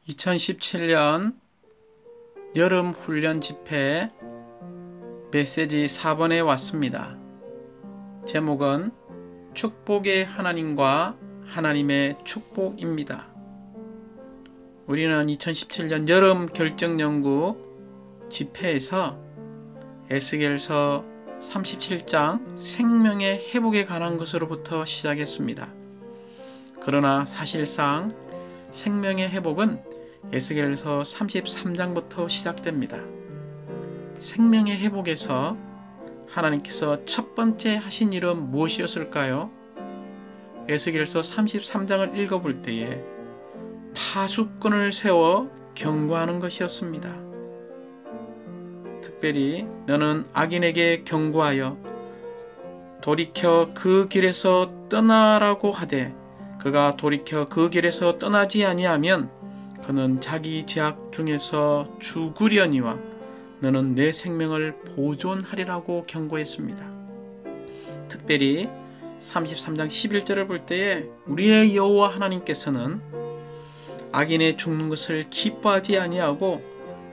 2017년 여름 훈련 집회 메시지 4번에 왔습니다. 제목은 축복의 하나님과 하나님의 축복입니다. 우리는 2017년 여름 결정연구 집회에서 에스겔서 37장 생명의 회복에 관한 것으로부터 시작했습니다. 그러나 사실상 생명의 회복은 에스겔서 33장부터 시작됩니다. 생명의 회복에서 하나님께서 첫 번째 하신 일은 무엇이었을까요? 에스겔서 33장을 읽어볼 때에 파수꾼을 세워 경고하는 것이었습니다. 특별히 너는 악인에게 경고하여 돌이켜 그 길에서 떠나라고 하되 그가 돌이켜 그 길에서 떠나지 아니하면 그는 자기 죄악 중에서 죽으려니와 너는 내 생명을 보존하리라고 경고했습니다. 특별히 33장 11절을 볼 때에 우리의 여호와 하나님께서는 악인의 죽는 것을 기뻐하지 아니하고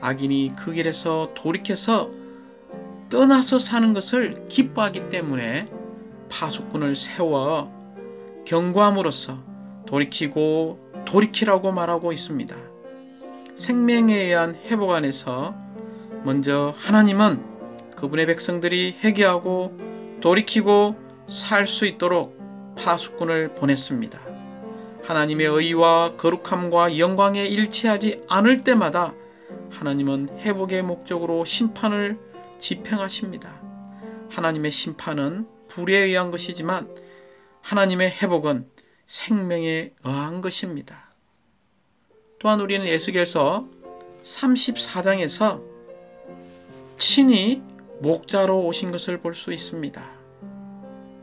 악인이 그 길에서 돌이켜서 떠나서 사는 것을 기뻐하기 때문에 파수꾼을 세워 경고함으로써 돌이키라고 말하고 있습니다. 생명에 의한 회복 안에서 먼저 하나님은 그분의 백성들이 회개하고 돌이키고 살 수 있도록 파수꾼을 보냈습니다. 하나님의 의와 거룩함과 영광에 일치하지 않을 때마다 하나님은 회복의 목적으로 심판을 집행하십니다. 하나님의 심판은 불에 의한 것이지만 하나님의 회복은 생명에 의한 것입니다. 또한 우리는 에스겔서 34장에서 친히 목자로 오신 것을 볼 수 있습니다.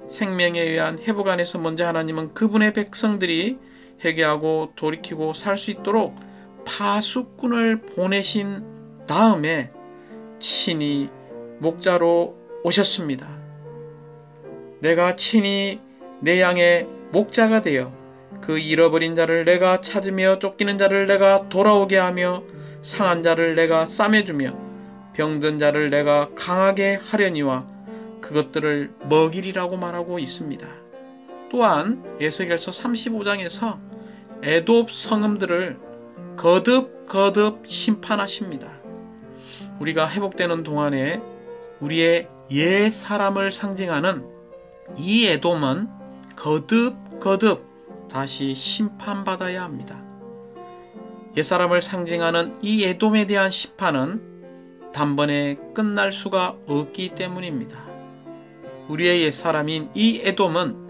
생명에 의한 회복 안에서 먼저 하나님은 그분의 백성들이 회개하고 돌이키고 살 수 있도록 파수꾼을 보내신 다음에 친히 목자로 오셨습니다. 내가 친히 내 양의 목자가 되어 그 잃어버린 자를 내가 찾으며 쫓기는 자를 내가 돌아오게 하며 상한 자를 내가 싸매주며 병든 자를 내가 강하게 하려니와 그것들을 먹이리라고 말하고 있습니다. 또한 에스겔서 35장에서 에돔 성읍들을 거듭 심판하십니다. 우리가 회복되는 동안에 우리의 옛 사람을 상징하는 이 에돔은 거듭 다시 심판받아야 합니다. 옛사람을 상징하는 이 에돔에 대한 심판은 단번에 끝날 수가 없기 때문입니다. 우리의 옛사람인 이 에돔은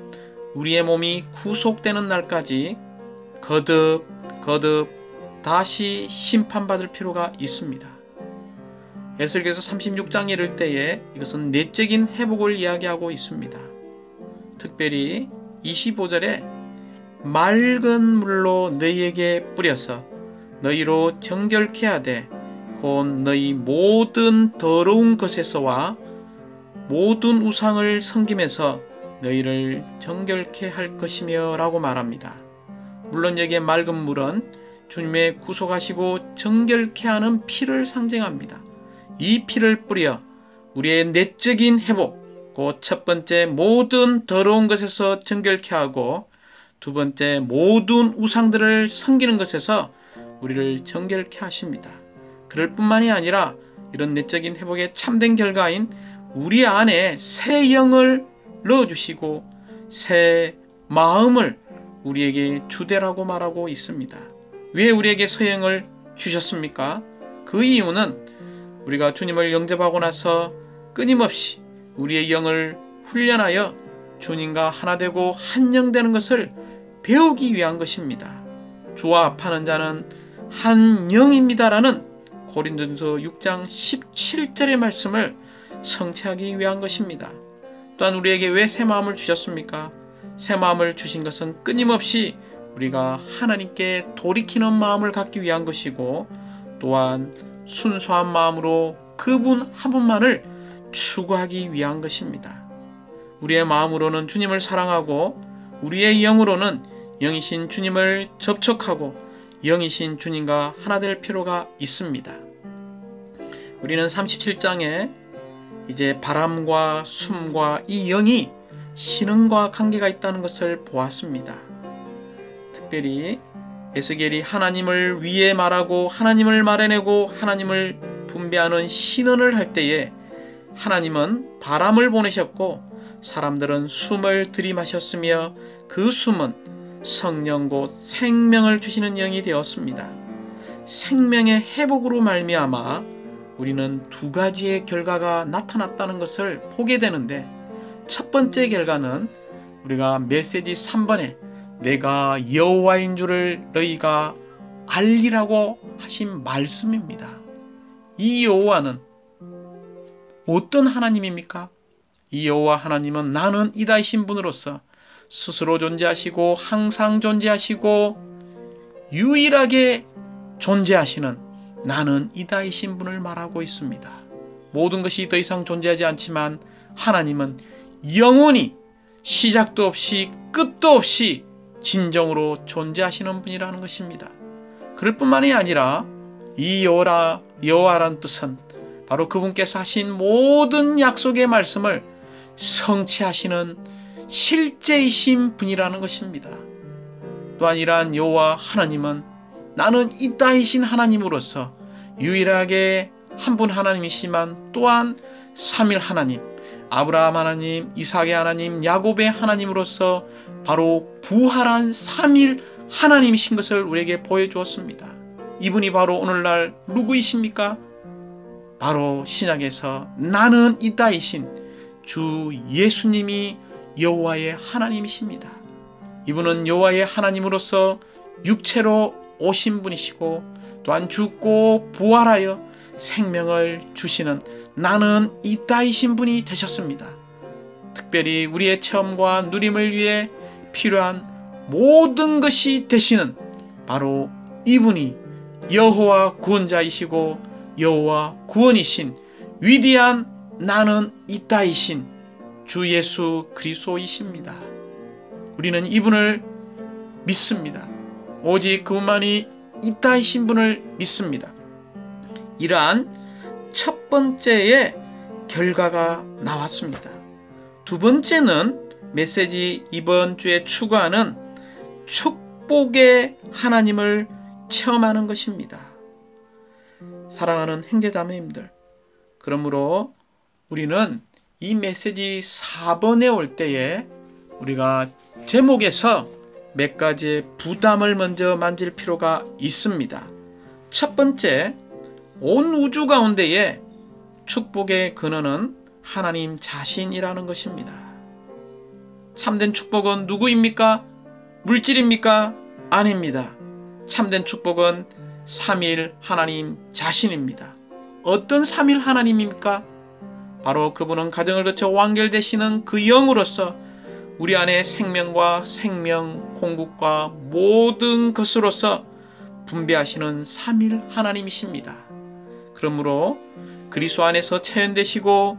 우리의 몸이 구속되는 날까지 거듭 다시 심판받을 필요가 있습니다. 에스겔서 36장 이를 때에 이것은 내적인 회복을 이야기하고 있습니다. 특별히 25절에 맑은 물로 너희에게 뿌려서 너희로 정결케 하되 곧 너희 모든 더러운 것에서와 모든 우상을 섬김에서 너희를 정결케 할 것이며 라고 말합니다. 물론 여기에 맑은 물은 주님의 구속하시고 정결케 하는 피를 상징합니다. 이 피를 뿌려 우리의 내적인 회복, 곧 첫 번째 모든 더러운 것에서 정결케 하고 두 번째 모든 우상들을 섬기는 것에서 우리를 정결케 하십니다. 그럴 뿐만이 아니라 이런 내적인 회복의 참된 결과인 우리 안에 새 영을 넣어주시고 새 마음을 우리에게 주되라고 말하고 있습니다. 왜 우리에게 새 영을 주셨습니까? 그 이유는 우리가 주님을 영접하고 나서 끊임없이 우리의 영을 훈련하여 주님과 하나 되고 한 영 되는 것을 배우기 위한 것입니다. 주와 합하는 자는 한 영입니다라는 고린도전서 6장 17절의 말씀을 성취하기 위한 것입니다. 또한 우리에게 왜 새 마음을 주셨습니까? 새 마음을 주신 것은 끊임없이 우리가 하나님께 돌이키는 마음을 갖기 위한 것이고 또한 순수한 마음으로 그분 한 분만을 추구하기 위한 것입니다. 우리의 마음으로는 주님을 사랑하고 우리의 영으로는 영이신 주님을 접촉하고 영이신 주님과 하나 될 필요가 있습니다. 우리는 37장에 이제 바람과 숨과 이 영이 신흥과 관계가 있다는 것을 보았습니다. 특별히 에스겔이 하나님을 위에 말하고 하나님을 말해내고 하나님을 분배하는 신언을 할 때에 하나님은 바람을 보내셨고 사람들은 숨을 들이마셨으며 그 숨은 성령 곧 생명을 주시는 영이 되었습니다. 생명의 회복으로 말미암아 우리는 두 가지의 결과가 나타났다는 것을 보게 되는데, 첫 번째 결과는 우리가 메시지 3번에 내가 여호와인 줄을 너희가 알리라고 하신 말씀입니다. 이 여호와는 어떤 하나님입니까? 이 여호와 하나님은 나는 이다이신 분으로서 스스로 존재하시고 항상 존재하시고 유일하게 존재하시는 나는 이다이신 분을 말하고 있습니다. 모든 것이 더 이상 존재하지 않지만 하나님은 영원히 시작도 없이 끝도 없이 진정으로 존재하시는 분이라는 것입니다. 그럴 뿐만이 아니라 이 여호와라는 뜻은 바로 그분께서 하신 모든 약속의 말씀을 성취하시는 실제이신 분이라는 것입니다. 또한 이러한 여호와 하나님은 나는 이따이신 하나님으로서 유일하게 한 분 하나님이시지만 또한 삼일 하나님, 아브라함 하나님, 이삭의 하나님, 야곱의 하나님으로서 바로 부활한 삼일 하나님이신 것을 우리에게 보여주었습니다. 이분이 바로 오늘날 누구이십니까? 바로 신약에서 나는 이따이신 주 예수님이 여호와의 하나님이십니다. 이분은 여호와의 하나님으로서 육체로 오신 분이시고 또한 죽고 부활하여 생명을 주시는 나는 이따이신 분이 되셨습니다. 특별히 우리의 체험과 누림을 위해 필요한 모든 것이 되시는 바로 이분이 여호와 구원자이시고 여호와 구원이신 위대한 나는 이따이신 주 예수 그리스도이십니다. 우리는 이분을 믿습니다. 오직 그분만이 이따이신 분을 믿습니다. 이러한 첫 번째의 결과가 나왔습니다. 두 번째는 메시지 이번 주에 추구하는 축복의 하나님을 체험하는 것입니다. 사랑하는 형제자매님들, 그러므로 우리는 이 메시지 4번에 올 때에 우리가 제목에서 몇 가지의 부담을 먼저 만질 필요가 있습니다. 첫 번째, 온 우주 가운데에 축복의 근원은 하나님 자신이라는 것입니다. 참된 축복은 누구입니까? 물질입니까? 아닙니다. 참된 축복은 삼일 하나님 자신입니다. 어떤 삼일 하나님입니까? 바로 그분은 가정을 거쳐 완결되시는 그 영으로서 우리 안에 생명과 생명, 공급과 모든 것으로서 분배하시는 삼일 하나님이십니다. 그러므로 그리스도 안에서 체현되시고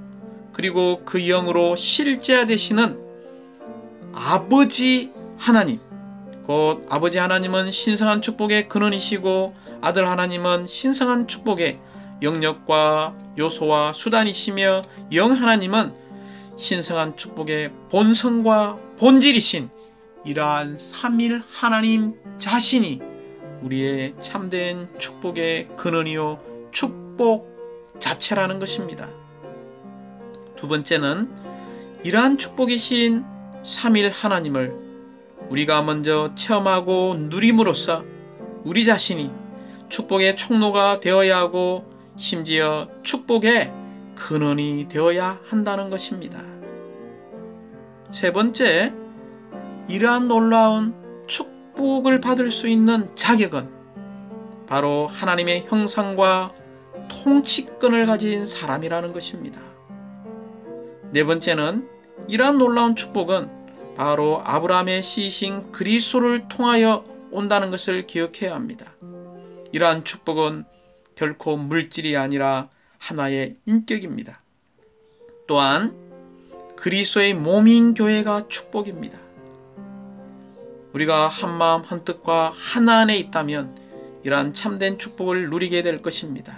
그리고 그 영으로 실제화되시는 아버지 하나님, 곧 아버지 하나님은 신성한 축복의 근원이시고 아들 하나님은 신성한 축복의 영역과 요소와 수단이시며 영 하나님은 신성한 축복의 본성과 본질이신 이러한 삼일 하나님 자신이 우리의 참된 축복의 근원이요 축복 자체라는 것입니다. 두 번째는 이러한 축복이신 삼일 하나님을 우리가 먼저 체험하고 누림으로써 우리 자신이 축복의 통로가 되어야 하고 심지어 축복의 근원이 되어야 한다는 것입니다. 세 번째, 이러한 놀라운 축복을 받을 수 있는 자격은 바로 하나님의 형상과 통치권을 가진 사람이라는 것입니다. 네 번째는 이러한 놀라운 축복은 바로 아브라함의 씨이신 그리스도를 통하여 온다는 것을 기억해야 합니다. 이러한 축복은 결코 물질이 아니라 하나의 인격입니다. 또한 그리스도의 몸인 교회가 축복입니다. 우리가 한마음 한뜻과 하나 안에 있다면 이러한 참된 축복을 누리게 될 것입니다.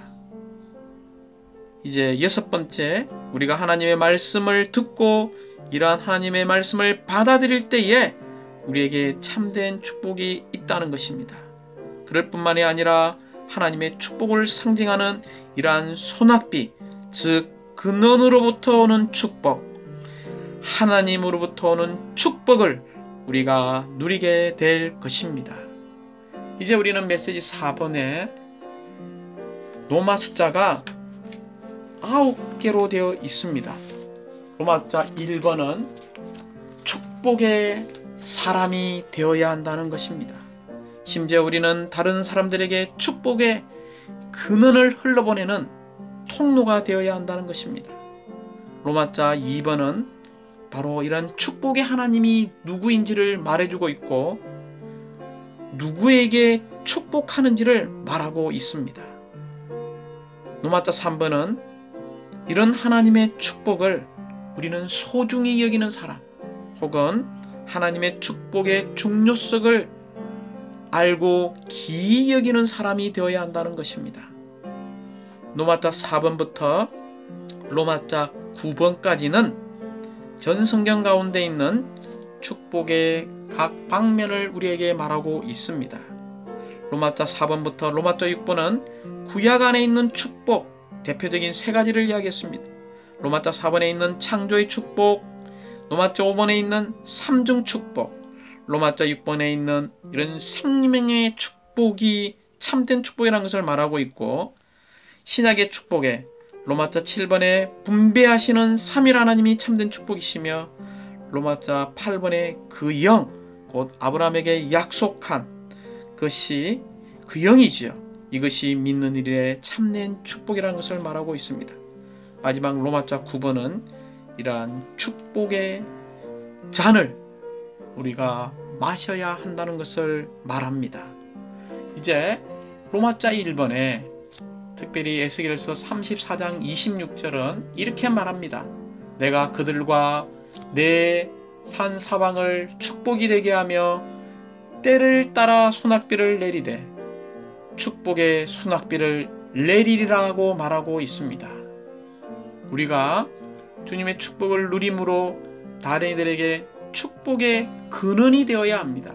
이제 6번째, 우리가 하나님의 말씀을 듣고 이러한 하나님의 말씀을 받아들일 때에 우리에게 참된 축복이 있다는 것입니다. 그럴 뿐만이 아니라 하나님의 축복을 상징하는 이러한 소낙비, 즉 근원으로부터 오는 축복, 하나님으로부터 오는 축복을 우리가 누리게 될 것입니다. 이제 우리는 메시지 4번에 로마 숫자가 9개로 되어 있습니다. 로마자 1번은 축복의 사람이 되어야 한다는 것입니다. 심지어 우리는 다른 사람들에게 축복의 근원을 흘러보내는 통로가 되어야 한다는 것입니다. 로마자 2번은 바로 이런 축복의 하나님이 누구인지를 말해주고 있고 누구에게 축복하는지를 말하고 있습니다. 로마자 3번은 이런 하나님의 축복을 우리는 소중히 여기는 사람, 혹은 하나님의 축복의 중요성을 알고 기이 여기는 사람이 되어야 한다는 것입니다. 로마자 4번부터 로마자 9번까지는 전 성경 가운데 있는 축복의 각 방면을 우리에게 말하고 있습니다. 로마자 4번부터 로마자 6번은 구약 안에 있는 축복, 대표적인 세 가지를 이야기했습니다. 로마자 4번에 있는 창조의 축복, 로마자 5번에 있는 삼중 축복, 로마자 6번에 있는 이런 생명의 축복이 참된 축복이라는 것을 말하고 있고, 신약의 축복에 로마자 7번에 분배하시는 삼일 하나님이 참된 축복이시며, 로마자 8번에 그 영, 곧 아브라함에게 약속한 것이 그 영이지요. 이것이 믿는 일의 참된 축복이라는 것을 말하고 있습니다. 마지막 로마자 9번은 이러한 축복의 잔을 우리가 마셔야 한다는 것을 말합니다. 이제 로마자 1번에 특별히 에스겔서 34장 26절은 이렇게 말합니다. 내가 그들과 내 산 사방을 축복이 되게 하며 때를 따라 소낙비를 내리되 축복의 소낙비를 내리리라고 말하고 있습니다. 우리가 주님의 축복을 누림으로 다른 이들에게 축복의 근원이 되어야 합니다.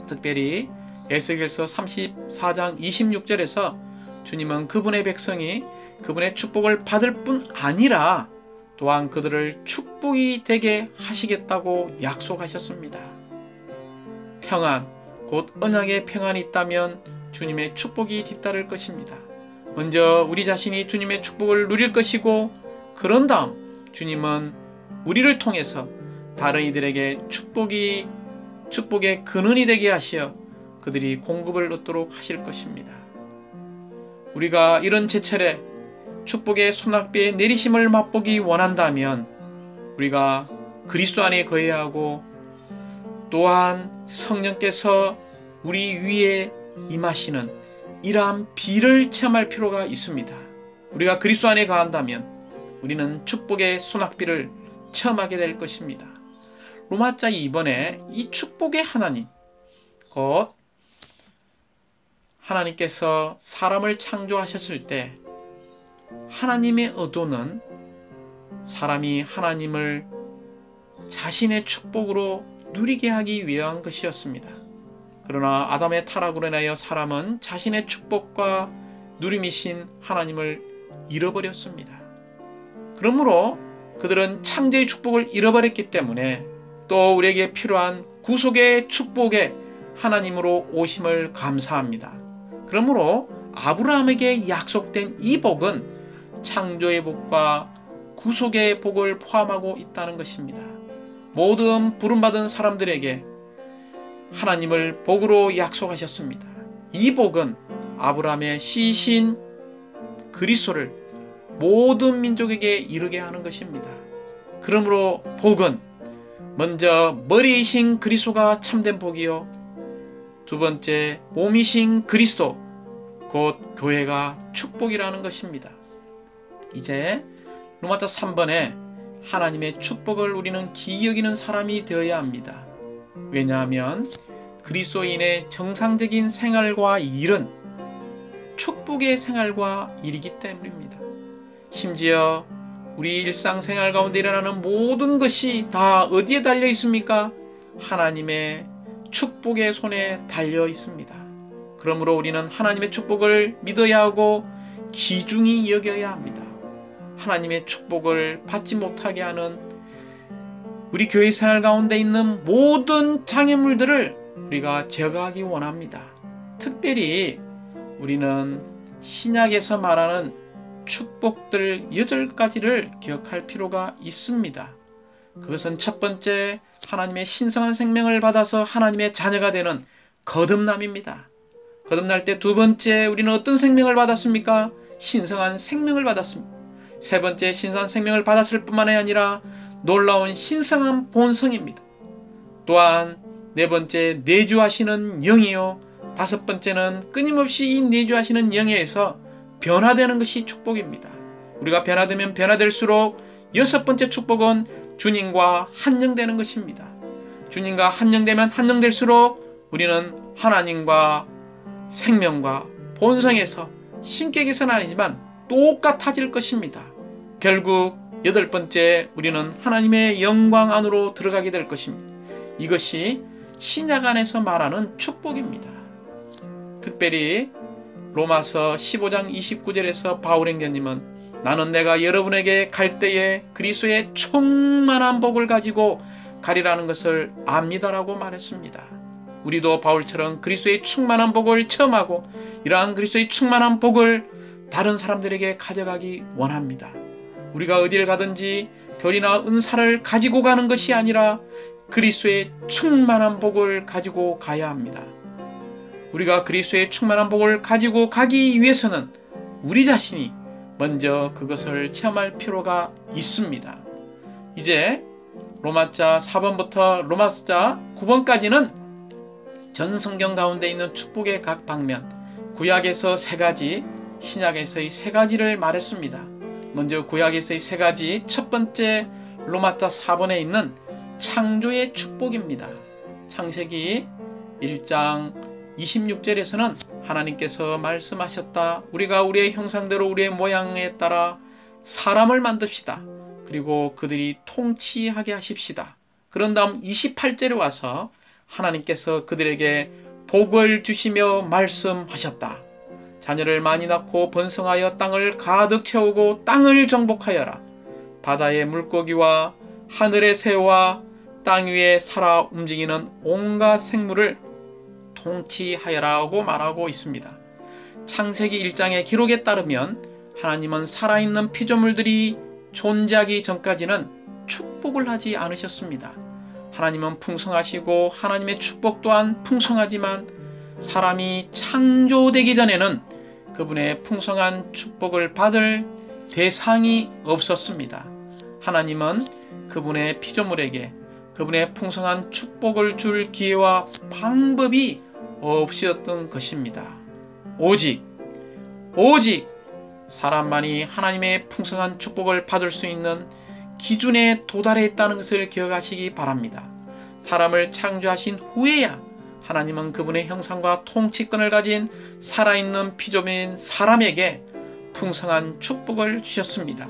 특별히 에스겔서 34장 26절에서 주님은 그분의 백성이 그분의 축복을 받을 뿐 아니라 또한 그들을 축복이 되게 하시겠다고 약속하셨습니다. 평안, 곧 언약의 평안이 있다면 주님의 축복이 뒤따를 것입니다. 먼저 우리 자신이 주님의 축복을 누릴 것이고, 그런 다음 주님은 우리를 통해서 다른 이들에게 축복의 근원이 되게 하시어 그들이 공급을 얻도록 하실 것입니다. 우리가 이런 제철에 축복의 소낙비의 내리심을 맛보기 원한다면 우리가 그리스도 안에 거해야 하고, 또한 성령께서 우리 위에 임하시는 이러한 비를 체험할 필요가 있습니다. 우리가 그리스도 안에 거한다면 우리는 축복의 소낙비를 체험하게 될 것입니다. 로마자 2번에 이 축복의 하나님, 곧 하나님께서 사람을 창조하셨을 때 하나님의 의도는 사람이 하나님을 자신의 축복으로 누리게 하기 위한 것이었습니다. 그러나 아담의 타락으로 인하여 사람은 자신의 축복과 누림이신 하나님을 잃어버렸습니다. 그러므로 그들은 창조의 축복을 잃어버렸기 때문에 또 우리에게 필요한 구속의 축복에 하나님으로 오심을 감사합니다. 그러므로 아브라함에게 약속된 이 복은 창조의 복과 구속의 복을 포함하고 있다는 것입니다. 모든 부름받은 사람들에게 하나님을 복으로 약속하셨습니다. 이 복은 아브라함의 씨신 그리스도를 모든 민족에게 이르게 하는 것입니다. 그러므로 복은 먼저 머리이신 그리스도가 참된 복이요, 두 번째 몸이신 그리스도, 곧 교회가 축복이라는 것입니다. 이제 로마자 3번에 하나님의 축복을 우리는 기이 여기는 사람이 되어야 합니다. 왜냐하면 그리스도인의 정상적인 생활과 일은 축복의 생활과 일이기 때문입니다. 심지어 우리 일상생활 가운데 일어나는 모든 것이 다 어디에 달려 있습니까? 하나님의 축복의 손에 달려 있습니다. 그러므로 우리는 하나님의 축복을 믿어야 하고 귀중히 여겨야 합니다. 하나님의 축복을 받지 못하게 하는 우리 교회 생활 가운데 있는 모든 장애물들을 우리가 제거하기 원합니다. 특별히 우리는 신약에서 말하는 축복들 8가지를 기억할 필요가 있습니다. 그것은 첫 번째, 하나님의 신성한 생명을 받아서 하나님의 자녀가 되는 거듭남입니다. 거듭날 때 두 번째, 우리는 어떤 생명을 받았습니까? 신성한 생명을 받았습니다. 세 번째, 신성한 생명을 받았을 뿐만 아니라 놀라운 신성한 본성입니다. 또한 네 번째, 내주하시는 영이요. 다섯 번째는 끊임없이 이 내주하시는 영에서 변화되는 것이 축복입니다. 우리가 변화되면 변화될수록 여섯 번째 축복은 주님과 한영되는 것입니다. 주님과 한영되면 한영될수록 우리는 하나님과 생명과 본성에서 신격에서는 아니지만 똑같아질 것입니다. 결국 여덟 번째, 우리는 하나님의 영광 안으로 들어가게 될 것입니다. 이것이 신약 안에서 말하는 축복입니다. 특별히 로마서 15장 29절에서 바울 행자님은 나는 내가 여러분에게 갈 때에 그리스도의 충만한 복을 가지고 가리라는 것을 압니다라고 말했습니다. 우리도 바울처럼 그리스도의 충만한 복을 체험하고 이러한 그리스도의 충만한 복을 다른 사람들에게 가져가기 원합니다. 우리가 어디를 가든지 교리나 은사를 가지고 가는 것이 아니라 그리스도의 충만한 복을 가지고 가야 합니다. 우리가 그리스도의 충만한 복을 가지고 가기 위해서는 우리 자신이 먼저 그것을 체험할 필요가 있습니다. 이제 로마자 4번부터 로마자 9번까지는 전 성경 가운데 있는 축복의 각 방면, 구약에서 3가지, 신약에서의 3가지를 말했습니다. 먼저 구약에서의 3가지, 첫 번째 로마자 4번에 있는 창조의 축복입니다. 창세기 1장 26절에서는 하나님께서 말씀하셨다. 우리가 우리의 형상대로 우리의 모양에 따라 사람을 만듭시다. 그리고 그들이 통치하게 하십시다. 그런 다음 28절에 와서 하나님께서 그들에게 복을 주시며 말씀하셨다. 자녀를 많이 낳고 번성하여 땅을 가득 채우고 땅을 정복하여라. 바다의 물고기와 하늘의 새와 땅 위에 살아 움직이는 온갖 생물을 통치하여라고 말하고 있습니다. 창세기 1장의 기록에 따르면 하나님은 살아있는 피조물들이 존재하기 전까지는 축복을 하지 않으셨습니다. 하나님은 풍성하시고 하나님의 축복 또한 풍성하지만 사람이 창조되기 전에는 그분의 풍성한 축복을 받을 대상이 없었습니다. 하나님은 그분의 피조물에게 그분의 풍성한 축복을 줄 기회와 방법이 없었던 것입니다. 오직 사람만이 하나님의 풍성한 축복을 받을 수 있는 기준에 도달해 있다는 것을 기억하시기 바랍니다. 사람을 창조하신 후에야 하나님은 그분의 형상과 통치권을 가진 살아있는 피조물인 사람에게 풍성한 축복을 주셨습니다.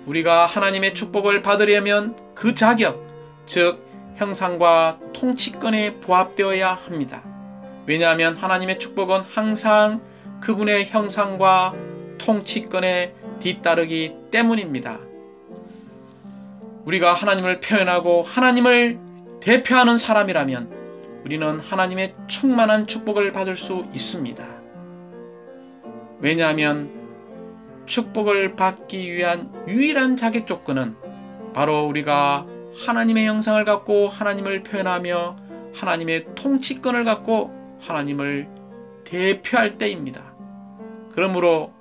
우리가 하나님의 축복을 받으려면 그 자격, 즉 형상과 통치권에 부합되어야 합니다. 왜냐하면 하나님의 축복은 항상 그분의 형상과 통치권에 뒤따르기 때문입니다. 우리가 하나님을 표현하고 하나님을 대표하는 사람이라면 우리는 하나님의 충만한 축복을 받을 수 있습니다. 왜냐하면 축복을 받기 위한 유일한 자격 조건은 바로 우리가 하나님의 형상을 갖고 하나님을 표현하며 하나님의 통치권을 갖고 하나님을 대표할 때입니다. 그러므로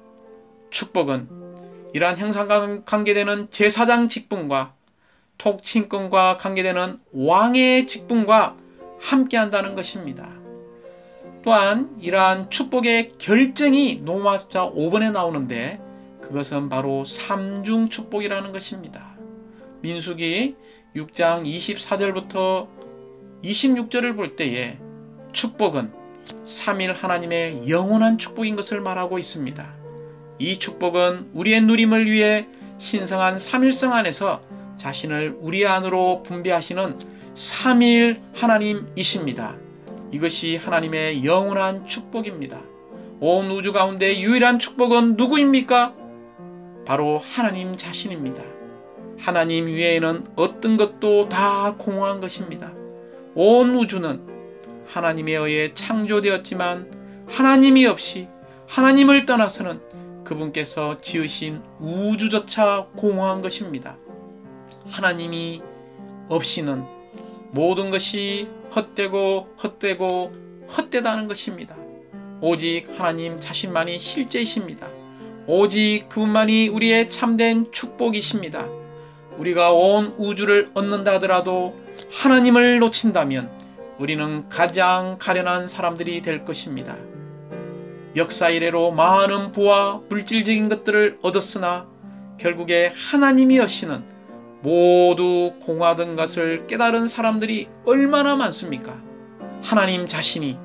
축복은 이러한 형상과 관계되는 제사장 직분과 통치권과 관계되는 왕의 직분과 함께한다는 것입니다. 또한 이러한 축복의 결정이 로마서 5번에 나오는데 그것은 바로 삼중 축복이라는 것입니다. 민수기 6장 24절부터 26절을 볼 때에 축복은 삼일 하나님의 영원한 축복인 것을 말하고 있습니다. 이 축복은 우리의 누림을 위해 신성한 삼일성 안에서 자신을 우리 안으로 분배하시는 삼일 하나님이십니다. 이것이 하나님의 영원한 축복입니다. 온 우주 가운데 유일한 축복은 누구입니까? 바로 하나님 자신입니다. 하나님 외에는 어떤 것도 다 공허한 것입니다. 온 우주는 하나님에 의해 창조되었지만 하나님이 없이, 하나님을 떠나서는 그분께서 지으신 우주조차 공허한 것입니다. 하나님이 없이는 모든 것이 헛되고 헛되다는 것입니다. 오직 하나님 자신만이 실제이십니다. 오직 그분만이 우리의 참된 축복이십니다. 우리가 온 우주를 얻는다 하더라도 하나님을 놓친다면 우리는 가장 가련한 사람들이 될 것입니다. 역사 이래로 많은 부와 물질적인 것들을 얻었으나 결국에 하나님이 여시는 모두 공허하던 것을 깨달은 사람들이 얼마나 많습니까? 하나님 자신이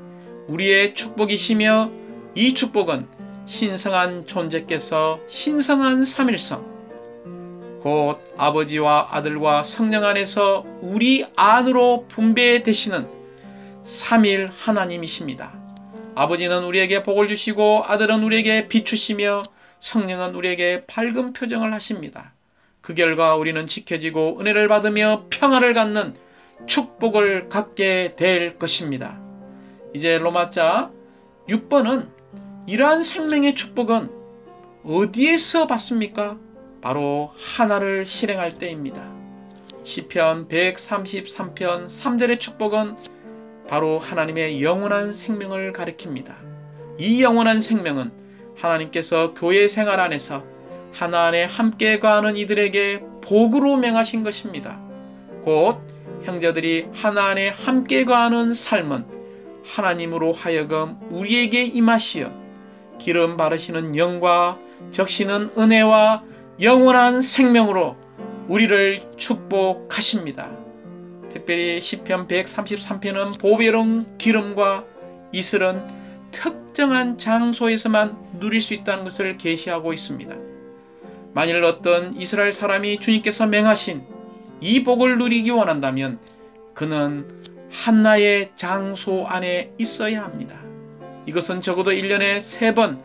우리의 축복이시며 이 축복은 신성한 존재께서 신성한 삼일성, 곧 아버지와 아들과 성령 안에서 우리 안으로 분배되시는 삼일 하나님이십니다. 아버지는 우리에게 복을 주시고 아들은 우리에게 비추시며 성령은 우리에게 밝은 표정을 하십니다. 그 결과 우리는 지켜지고 은혜를 받으며 평화를 갖는 축복을 갖게 될 것입니다. 이제 로마자 6번은 이러한 생명의 축복은 어디에서 받습니까? 바로 하나를 실행할 때입니다. 시편 133편 3절의 축복은 바로 하나님의 영원한 생명을 가리킵니다. 이 영원한 생명은 하나님께서 교회 생활 안에서 하나 안에 함께 거하는 이들에게 복으로 명하신 것입니다. 곧 형제들이 하나 안에 함께 거하는 삶은 하나님으로 하여금 우리에게 임하시어 기름 바르시는 영과 적시는 은혜와 영원한 생명으로 우리를 축복하십니다. 특별히 시편 133편은 보배로운 기름과 이슬은 특정한 장소에서만 누릴 수 있다는 것을 계시하고 있습니다. 만일 어떤 이스라엘 사람이 주님께서 맹하신 이 복을 누리기 원한다면 그는 한나의 장소 안에 있어야 합니다. 이것은 적어도 1년에 3번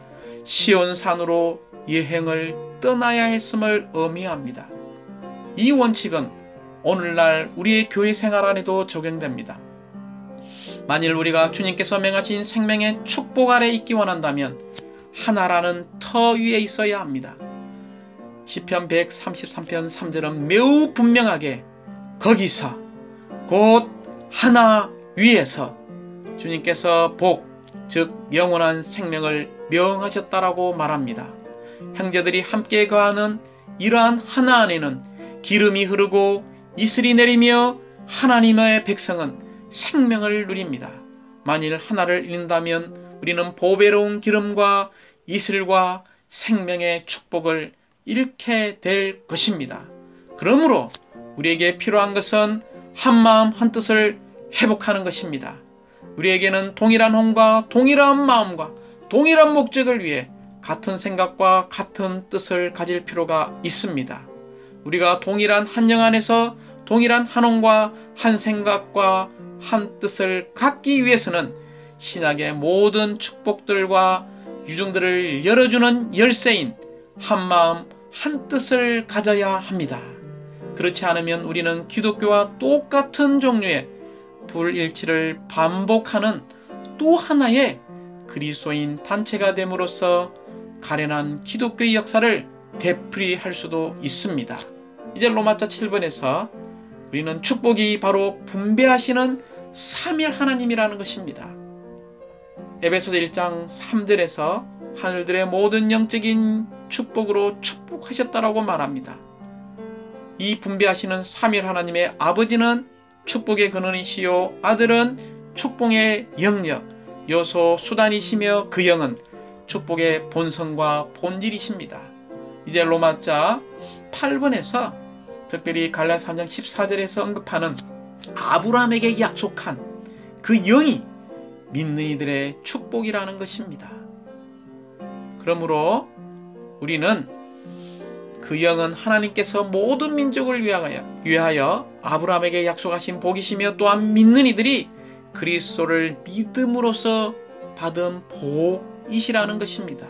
시온산으로 여행을 떠나야 했음을 의미합니다. 이 원칙은 오늘날 우리의 교회 생활 안에도 적용됩니다. 만일 우리가 주님께서 명하신 생명의 축복 아래 있기 원한다면 하나라는 터 위에 있어야 합니다. 시편 133편 3절은 매우 분명하게 거기서 곧 하나 위에서 주님께서 복, 즉 영원한 생명을 명하셨다라고 말합니다. 형제들이 함께 거하는 이러한 하나 안에는 기름이 흐르고 이슬이 내리며 하나님의 백성은 생명을 누립니다. 만일 하나를 잃는다면 우리는 보배로운 기름과 이슬과 생명의 축복을 잃게 될 것입니다. 그러므로 우리에게 필요한 것은 한마음 한뜻을 회복하는 것입니다. 우리에게는 동일한 혼과 동일한 마음과 동일한 목적을 위해 같은 생각과 같은 뜻을 가질 필요가 있습니다. 우리가 동일한 한 영 안에서 동일한 한 혼과 한 생각과 한 뜻을 갖기 위해서는 신약의 모든 축복들과 유증들을 열어주는 열쇠인 한마음 한뜻을 가져야 합니다. 그렇지 않으면 우리는 기독교와 똑같은 종류의 불일치를 반복하는 또 하나의 그리스도인 단체가 됨으로써 가련한 기독교의 역사를 되풀이할 수도 있습니다. 이제 로마자 7번에서 우리는 축복이 바로 분배하시는 삼일 하나님이라는 것입니다. 에베소서 1장 3절에서 하늘들의 모든 영적인 축복으로 축복하셨다라고 말합니다. 이 분배하시는 삼일 하나님의 아버지는 축복의 근원이시요 아들은 축복의 영역, 요소, 수단이시며 그 영은 축복의 본성과 본질이십니다. 이제 로마자 8번에서 특별히 갈라디아 3장 14절에서 언급하는 아브라함에게 약속한 그 영이 믿는 이들의 축복이라는 것입니다. 그러므로 우리는 그 영은 하나님께서 모든 민족을 위하여 아브라함에게 약속하신 복이시며 또한 믿는 이들이 그리스도를 믿음으로써 받은 복이시라는 것입니다.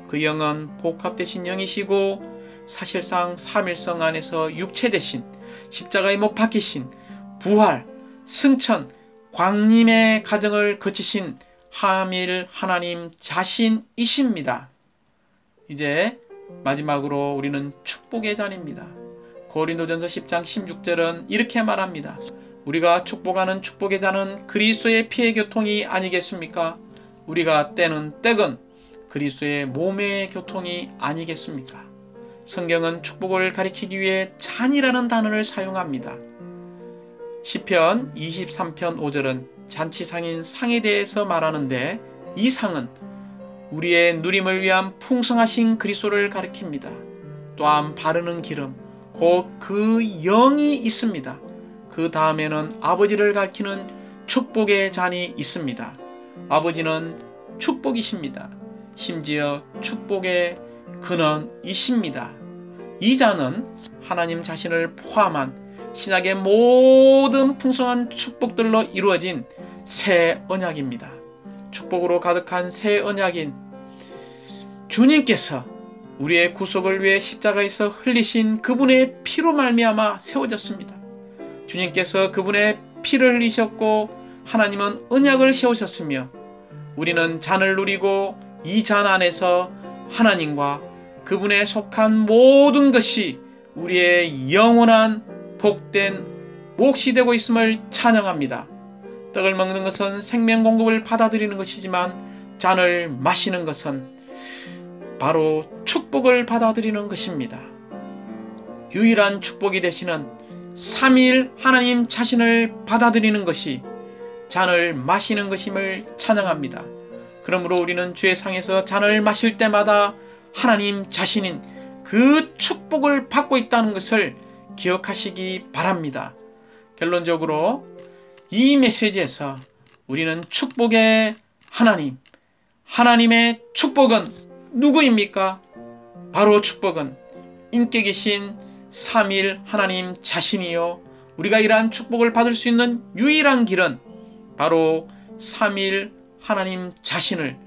그 영은 복합되신 영이시고 사실상 삼일성 안에서 육체 되신 십자가에 못 박히신 부활, 승천, 광림의 과정을 거치신 하밀 하나님 자신이십니다. 이제 마지막으로 우리는 축복의 잔입니다. 고린도전서 10장 16절은 이렇게 말합니다. 우리가 축복하는 축복의 잔은 그리스도의 피의 교통이 아니겠습니까? 우리가 떼는 떡은 그리스도의 몸의 교통이 아니겠습니까? 성경은 축복을 가리키기 위해 잔이라는 단어를 사용합니다. 시편 23편 5절은 잔치상인 상에 대해서 말하는데 이 상은 우리의 누림을 위한 풍성하신 그리스도를 가리킵니다. 또한 바르는 기름, 곧 그 영이 있습니다. 그 다음에는 아버지를 가리키는 축복의 잔이 있습니다. 아버지는 축복이십니다. 심지어 축복의 근원이십니다. 이 잔은 하나님 자신을 포함한 신약의 모든 풍성한 축복들로 이루어진 새 언약입니다. 축복으로 가득한 새 언약인 주님께서 우리의 구속을 위해 십자가에서 흘리신 그분의 피로 말미암아 세워졌습니다. 주님께서 그분의 피를 흘리셨고 하나님은 언약을 세우셨으며 우리는 잔을 누리고 이 잔 안에서 하나님과 그분에 속한 모든 것이 우리의 영원한 복된 몫이 되고 있음을 찬양합니다. 떡을 먹는 것은 생명 공급을 받아들이는 것이지만 잔을 마시는 것은 바로 축복을 받아들이는 것입니다. 유일한 축복이 되시는 삼위일 하나님 자신을 받아들이는 것이 잔을 마시는 것임을 찬양합니다. 그러므로 우리는 주의 상에서 잔을 마실 때마다 하나님 자신인 그 축복을 받고 있다는 것을 기억하시기 바랍니다. 결론적으로 이 메시지에서 우리는 축복의 하나님, 하나님의 축복은 누구입니까? 바로 축복은 인격이신 삼위일 하나님 자신이요, 우리가 이러한 축복을 받을 수 있는 유일한 길은 바로 삼위일 하나님 자신을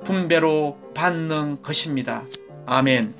분배로 받는 것입니다. 아멘.